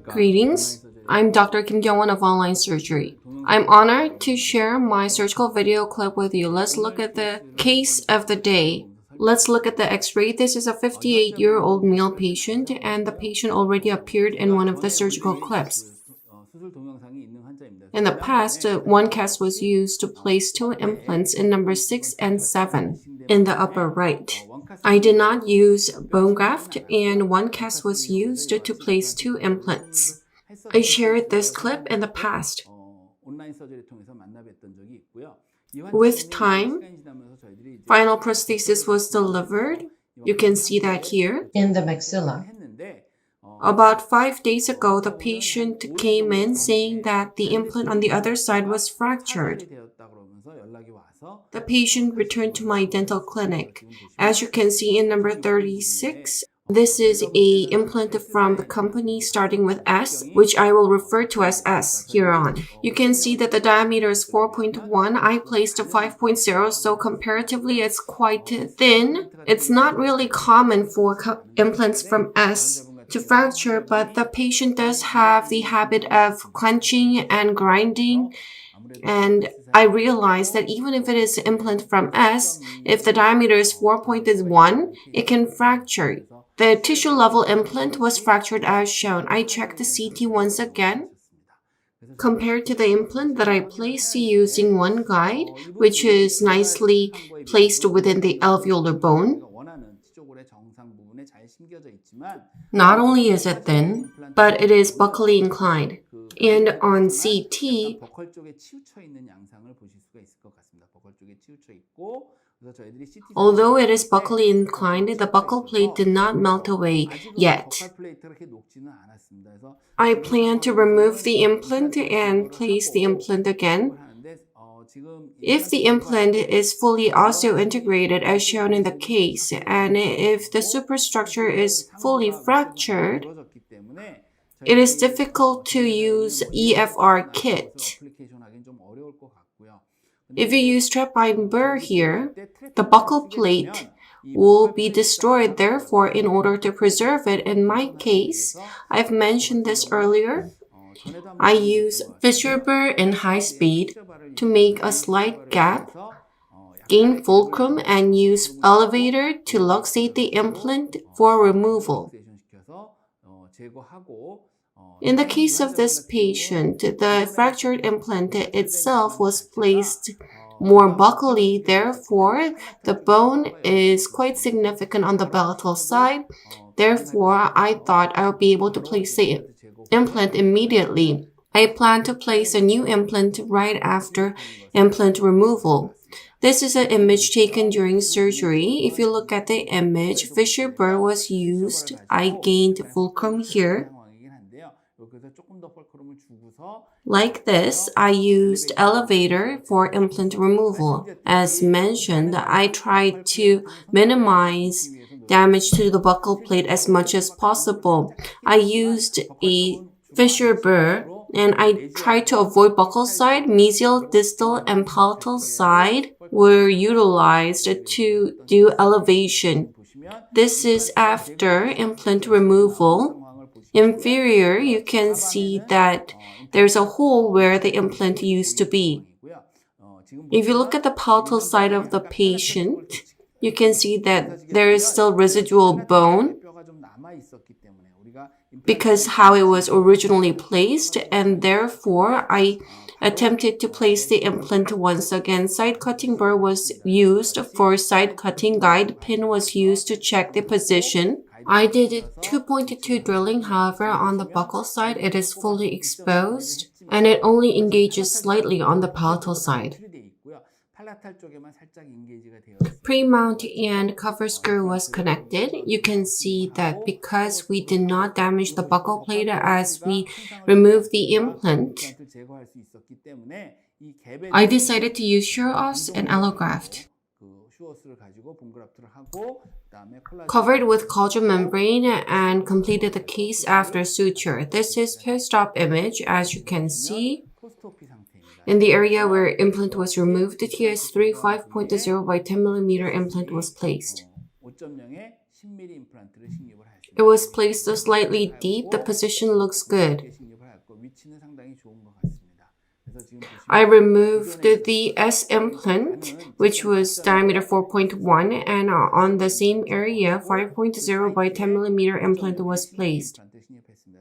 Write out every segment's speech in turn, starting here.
Greetings, I'm Dr. Kim Kyung-won of Online Surgery. I'm honored to share my surgical video clip with you. Let's look at the case of the day. Let's look at the x-ray. This is a 58-year-old male patient, and the patient already appeared in one of the surgical clips. In the past, one cast was used to place two implants in number 6 and 7 in the upper right. I did not use bone graft, and one cast was used to place two implants. I shared this clip in the past. With time, final prosthesis was delivered. You can see that here in the maxilla. About 5 days ago, the patient came in saying that the implant on the other side was fractured. The patient returned to my dental clinic. As you can see in number 36, this is an implant from the company starting with S, which I will refer to as S here on. You can see that the diameter is 4.1. I placed a 5.0, so comparatively it's quite thin. It's not really common for implants from S to fracture, but the patient does have the habit of clenching and grinding. And I realized that even if it is implant from S, if the diameter is 4.1, it can fracture. The tissue level implant was fractured as shown. I checked the CT once again. Compared to the implant that I placed using one guide, which is nicely placed within the alveolar bone, not only is it thin, but it is buccally inclined. And on CT, although it is buccally inclined, the buccal plate did not melt away yet. I plan to remove the implant and place the implant again. If the implant is fully osseointegrated as shown in the case, and if the superstructure is fully fractured, it is difficult to use EFR kit. If you use strap-on burr here, the buccal plate will be destroyed. Therefore, in order to preserve it, in my case, I've mentioned this earlier, I use fissure burr in high speed to make a slight gap, gain fulcrum, and use elevator to luxate the implant for removal. In the case of this patient, the fractured implant itself was placed more buccally. Therefore, the bone is quite significant on the palatal side. Therefore, I thought I would be able to place the implant immediately. I plan to place a new implant right after implant removal. This is an image taken during surgery. If you look at the image, fissure burr was used. I gained fulcrum here. Like this, I used elevator for implant removal. As mentioned, I tried to minimize damage to the buccal plate as much as possible. I used a fissure burr and I tried to avoid buccal side. Mesial, distal, and palatal side were utilized to do elevation. This is after implant removal. Inferior, you can see that there's a hole where the implant used to be. If you look at the palatal side of the patient, you can see that there is still residual bone because how it was originally placed, and therefore I attempted to place the implant once again. Side cutting burr was used for side cutting. Guide pin was used to check the position. I did 2.2 drilling, however, on the buccal side it is fully exposed and it only engages slightly on the palatal side. Pre-mount and cover screw was connected. You can see that because we did not damage the buccal plate as we removed the implant, I decided to use SureOss and allograft. Covered with collagen membrane and completed the case after suture. This is post-op image. As you can see, in the area where implant was removed, the TS3 5.0 by 10mm implant was placed. It was placed slightly deep. The position looks good. I removed the S implant, which was diameter 4.1, and on the same area, 5.0 by 10 millimeter implant was placed.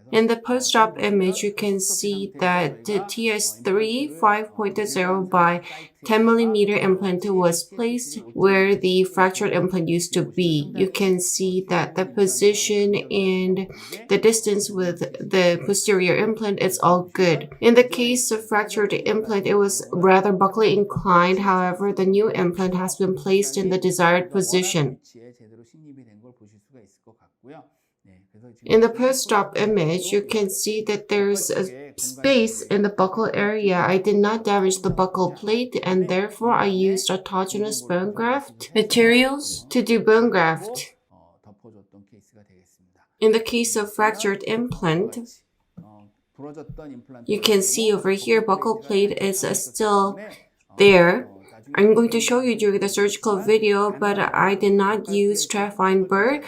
In the post-op image, you can see that the TS3 5.0 by 10 millimeter implant was placed where the fractured implant used to be. You can see that the position and the distance with the posterior implant is all good. In the case of fractured implant, it was rather buccally inclined. However, the new implant has been placed in the desired position. In the post-op image, you can see that there's a space in the buccal area. I did not damage the buccal plate, and therefore I used autogenous bone graft materials to do bone graft. In the case of fractured implant, you can see over here buccal plate is still there. I'm going to show you during the surgical video, but I did not use trapline burr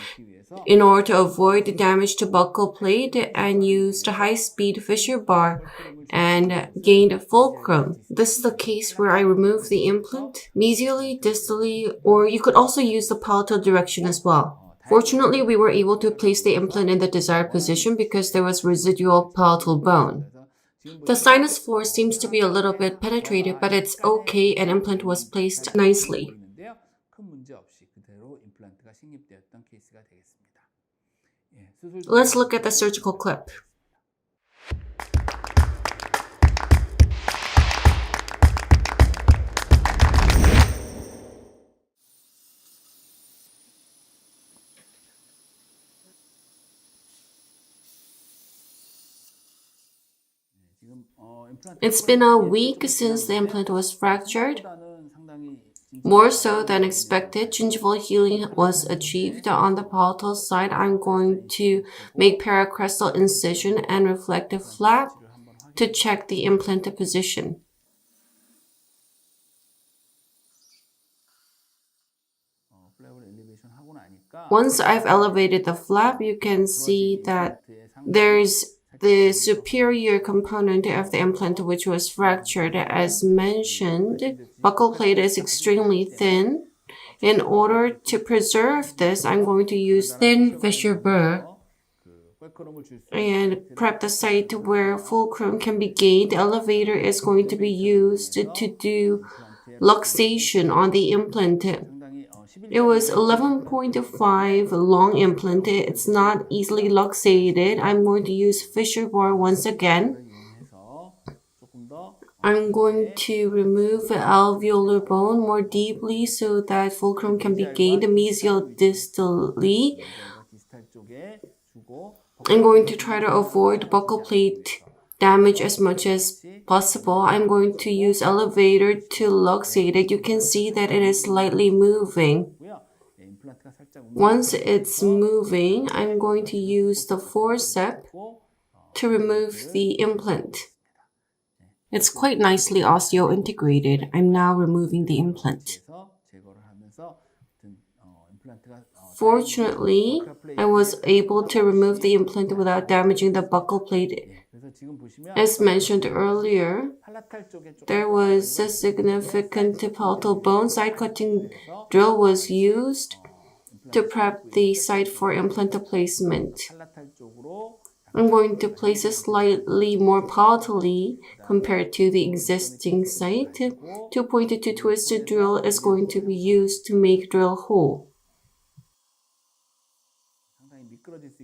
in order to avoid damage to buccal plate, and used a high-speed fissure bar and gained fulcrum. This is the case where I removed the implant mesially, distally, or you could also use the palatal direction as well. Fortunately, we were able to place the implant in the desired position because there was residual palatal bone. The sinus floor seems to be a little bit penetrated, but it's okay, and implant was placed nicely. Let's look at the surgical clip. It's been a week since the implant was fractured. More so than expected, gingival healing was achieved. On the palatal side, I'm going to make paracrestal incision and reflective flap to check the implant position. Once I've elevated the flap, you can see that there's the superior component of the implant which was fractured. As mentioned, buccal plate is extremely thin. In order to preserve this, I'm going to use thin fissure burr and prep the site where fulcrum can be gained. The elevator is going to be used to do luxation on the implant. It was 11.5 long implant. It's not easily luxated. I'm going to use fissure bar once again. I'm going to remove the alveolar bone more deeply so that fulcrum can be gained mesial distally. I'm going to try to avoid buccal plate damage as much as possible. I'm going to use elevator to luxate it. You can see that it is slightly moving. Once it's moving, I'm going to use the forceps to remove the implant. It's quite nicely osseointegrated. I'm now removing the implant. Fortunately, I was able to remove the implant without damaging the buccal plate. As mentioned earlier, there was a significant palatal bone. Side-cutting drill was used to prep the site for implant placement. I'm going to place it slightly more palatally compared to the existing site. 2.2 twisted drill is going to be used to make drill hole.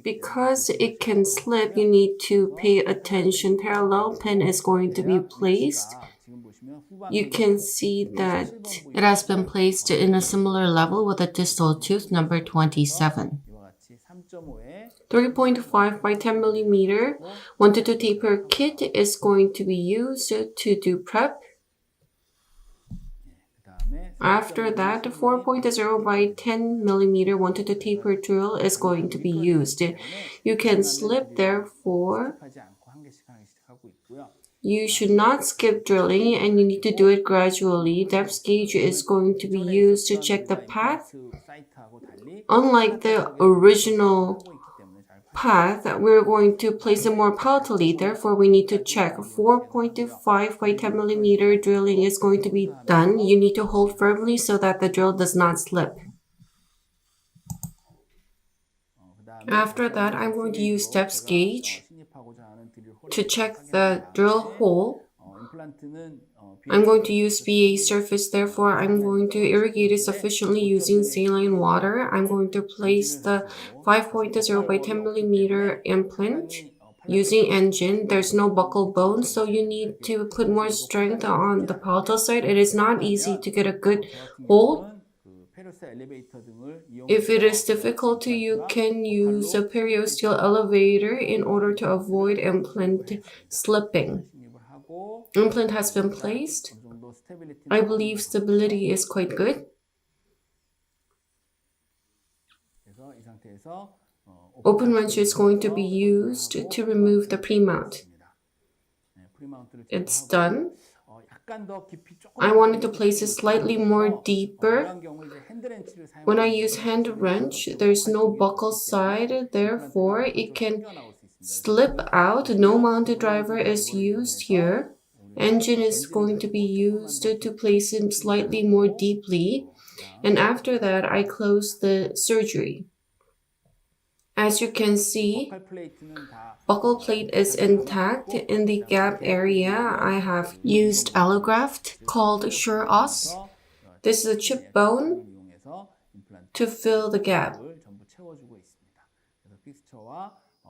Because it can slip, you need to pay attention. Parallel pin is going to be placed. You can see that it has been placed in a similar level with a distal tooth number 27. 3.5 by 10 millimeter 1-2 taper kit is going to be used to do prep. After that, 4.0 by 10 millimeter 1-2 taper drill is going to be used. You can slip, therefore, You should not skip drilling and you need to do it gradually. Depth gauge is going to be used to check the path. Unlike the original path, we're going to place it more palatally. Therefore, we need to check 4.5 by 10 millimeter drilling is going to be done. You need to hold firmly so that the drill does not slip. After that, I'm going to use depth gauge to check the drill hole. I'm going to use BA surface, therefore I'm going to irrigate it sufficiently using saline water. I'm going to place the 5.0 by 10 millimeter implant using engine. There's no buccal bone, so you need to put more strength on the palatal side. It is not easy to get a good hold. If it is difficult, you can use a periosteal elevator in order to avoid implant slipping. Implant has been placed. I believe stability is quite good. Open wrench is going to be used to remove the pre-mount. It's done. I wanted to place it slightly more deeper. When I use hand wrench, there's no buccal side, therefore it can slip out. No mounted driver is used here. Engine is going to be used to place it slightly more deeply. And after that, I close the surgery. As you can see, buccal plate is intact. In the gap area, I have used allograft called Sure Os. This is a chip bone to fill the gap.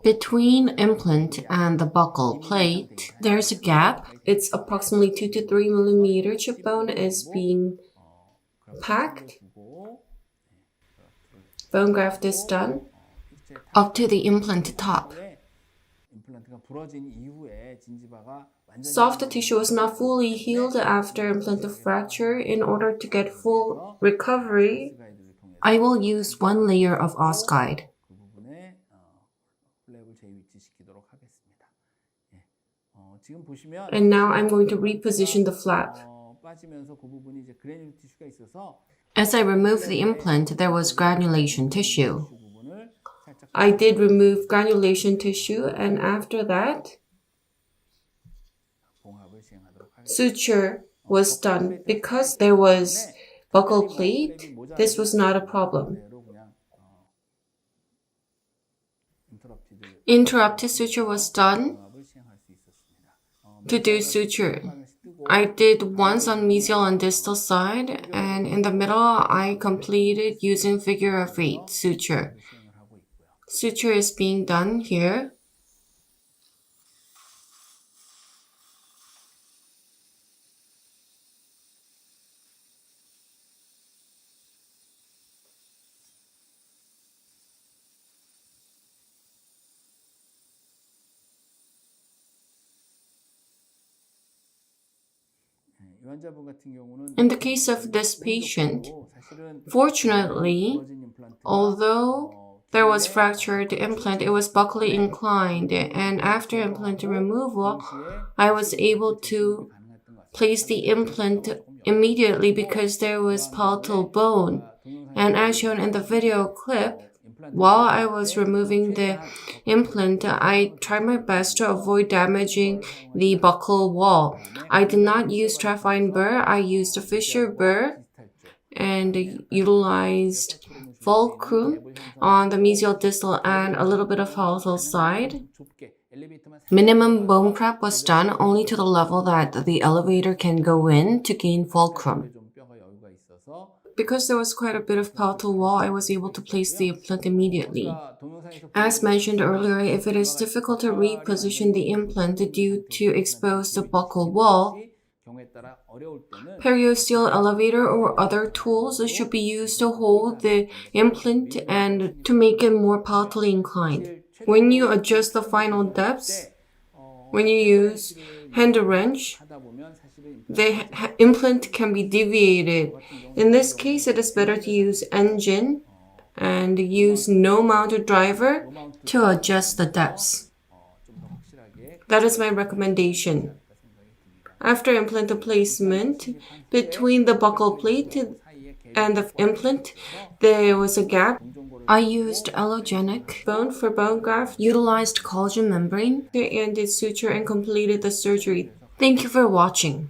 Between implant and the buccal plate, there's a gap. It's approximately 2 to 3 millimeter. Chip bone is being packed. Bone graft is done up to the implant top. Soft tissue is not fully healed after implant fracture. In order to get full recovery, I will use one layer of Osguide. And now I'm going to reposition the flap. As I removed the implant, there was granulation tissue. I did remove granulation tissue, and after that, suture was done. Because there was buccal plate, this was not a problem. Interrupted suture was done. To do suture, I did once on mesial and distal side, and in the middle I completed using figure of 8 suture. Suture is being done here. In the case of this patient, fortunately, although there was fractured implant, it was buccally inclined, and after implant removal, I was able to place the implant immediately because there was palatal bone. And as shown in the video clip, while I was removing the implant, I tried my best to avoid damaging the buccal wall. I did not use Trafine burr, I used a Fisher burr and utilized fulcrum on the mesial distal and a little bit of palatal side. Minimum bone prep was done only to the level that the elevator can go in to gain fulcrum. Because there was quite a bit of palatal wall, I was able to place the implant immediately. As mentioned earlier, if it is difficult to reposition the implant due to exposed buccal wall, periosteal elevator or other tools should be used to hold the implant and to make it more palatally inclined. When you adjust the final depths, when you use hand wrench, the implant can be deviated. In this case, it is better to use engine and use no mounted driver to adjust the depths. That is my recommendation. After implant placement, between the buccal plate and the implant, there was a gap. I used allogenic bone for bone graft, utilized collagen membrane, and did suture and completed the surgery. Thank you for watching.